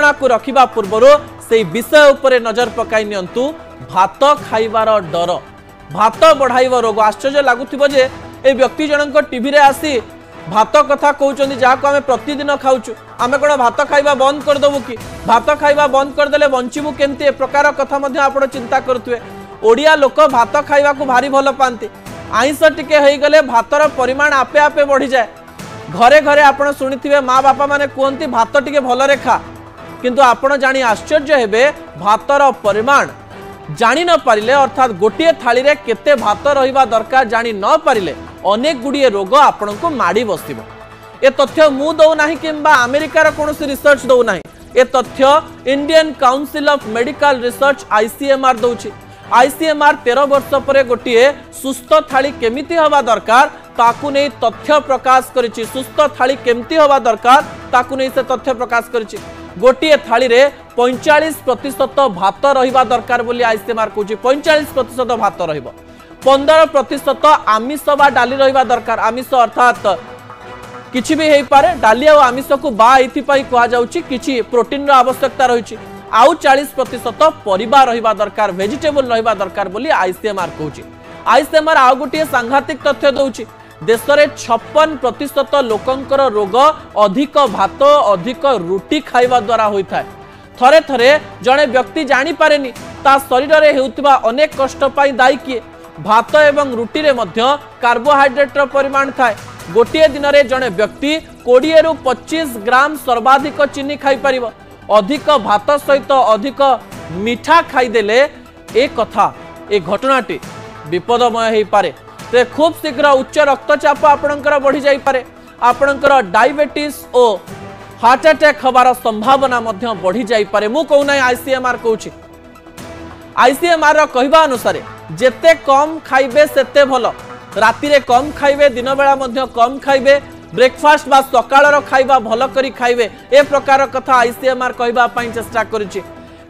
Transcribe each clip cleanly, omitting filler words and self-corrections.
घटना को रखिबा पूर्व से विषय उपरे नजर पकाई नियंतु भात खाइबार डर भात बढ़ाइब रोग आश्चर्य लगुथिबो जे ए व्यक्ति जनक टीवी रे आसी भात कथा कहउचंदी जाको आमे प्रतिदिन खाउछु आमे कोन भात खाइबा बंद कर दबु कि भात खाइबा बंद कर देले बंचिबु केमती ए प्रकार कथा मध्ये आपण चिंता करथुए ओडिया लोक भात खाइबा को भारी भल पांती आइंस टिके होई गले भातर परिमाण आपे आपे बढ़ी जाए घरे घरे आपण सुनिथिबे माँ बापा माने कहंती भात टिके भल रे खा किंतु आपण जानी आश्चर्य हेबे भातर परिमाण जानी न पारिले अर्थात गोटे थाली रे केते भात रहिबा दरकार जानी न पारिले अनेक गुड़िए रोग आपण को माड़ी बसिबो ए तथ्य मु दौ नाही किंबा अमेरिकार कोनोसी रिसर्च दौ नाही ए तथ्य Indian Council of Medical Research ICMR दउछि आईसीएमआर 13 वर्ष पर गोटे सुस्थ थाली केमिति हवा दरकार ताकू नहीं तथ्य प्रकाश करिछि सुस्थ थाली केमिति हवा दरकार ताकू नहीं से तथ्य प्रकाश करिछि गोटे थाली रे 45% भात रहिबा दरकार बोली आईसीएमआर कहूछि 45% भात रहिबो 15% आमिष बा डाली रहिबा दरकार आमिष अर्थात किछि भी हेई पारे डाली और आमिष को बा एथि पई कहा जाउछि किछि प्रोटीन रो आवश्यकता रहिछि आउ 40% परिबा रहिबा दरकार वेजिटेबल रहिबा दरकार बोली आईसीएमआर कहूछि आईसीएमआर आउ गोटे सांघातिक तथ्य दउछि देश रे 56% लोकंकर रोग अधिक भात अधिक रुटी खाइबा द्वारा होइथाय थरे थरे जड़े व्यक्ति जानी पारेनी ता शरीर रे हेउतबा अनेक कष्ट पाई दायी किए भात एवं रुटी रे मध्य कार्बोहाइड्रेट परिमाण थाए गोटे दिन रे जड़े व्यक्ति 20 रु 25 ग्राम सर्वाधिक चीनी खाई परिबो अधिक भात सहित अधिक मीठा खाईदेले ए कथा ए घटनाटी विपदमय हेई पारे ते खूब शीघ्र उच्च रक्तचाप आपणकर बढ़ी जाई पारे आपणकर डायबिटीज और हार्ट अटैक हबार संभावना मध्य बढ़ी जाई पारे मु कहू ना आईसीएमआर कहूछि आईसीएमआर कहवा अनुसार जेते कम खाइबे सेते भल राति रे कम खाइबे दिन बेला मध्य कम खाइबे ब्रेकफास्ट बा सकाळर खाइबा भल करी खाइबे ए प्रकार कथा आईसीएमआर कहवा पई चेष्टा करिछि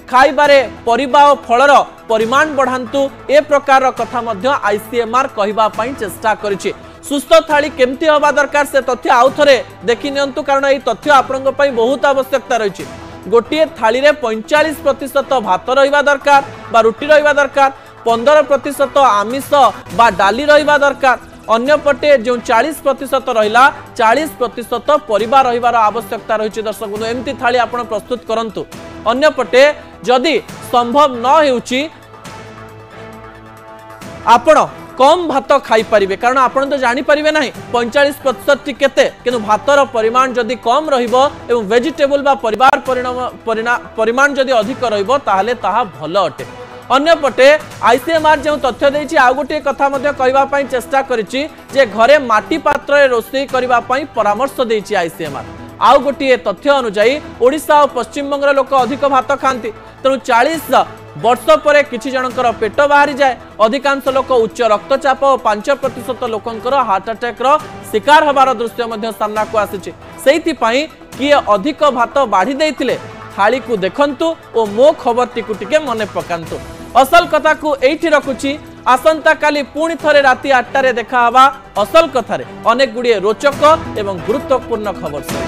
खाइबारे परिबा और फलर परिमाण बढ़ांतु ए प्रकार कथा मध्य आईसीएमआर कहवा पई चेष्टा करिछि सुस्थ थाली केमती हवा दरकार से तथ्य आउ थरे देखि नियंतु कारण ए तथ्य आपनक पई बहुत आवश्यकता रहिछि गोटे थाली रे 45% भात रहिबा दरकार बा रुटी रहिबा दरकार 15% आमिष बा डाली रहिबा दरकार अन्य पटे जो 40% रहिला 40% परिबा रहिबार आवश्यकता रहिछि दर्शक बंधु एमती थाली आपण प्रस्तुत करंतु अन्य पटे जदि संभव न हेउछि आपण कम भात खाई पारिबे कारण आपण तो जानि पारिबे नाही 45% टी केते किंतु भातर परिमाण जदि कम रहिबो एवं वेजिटेबल बा परिवार परिमाण जदि अधिक रहिबो ताहाले ताहा भलो अटे अन्य पटे आईसीएमआर जो तथ्य देछि आ गोटे कथा मध्ये कहबा पई चेष्टा करिछि जे घरे माटी पात्र रे रोसई करबा पई परामर्श देछि आईसीएमआर आउ गोटे तथ्य अनुसार ओडिशा और पश्चिम बंगाल लोक अधिक भात खाती तेणु 40 वर्ष पर किछि जनकर पेट बाहरी जाए अधिकांश लोक उच्च रक्तचाप और 5% लोकंकर हार्ट अटैक रो शिकार हबार दृश्य मध्ये सामना को आसीछि सेहिति पई किए अधिक भात बाढ़ी देइथिले थाली को देखंतु और मो खबर टिकु टिके मने पकांतु असल कथा को एठी रखुछि आसंता काली पुणी थरे राति 8 रे देखा हवा असल कथा रे अनेक गुड़िए रोचक एवं गुरुत्वपूर्ण खबर से।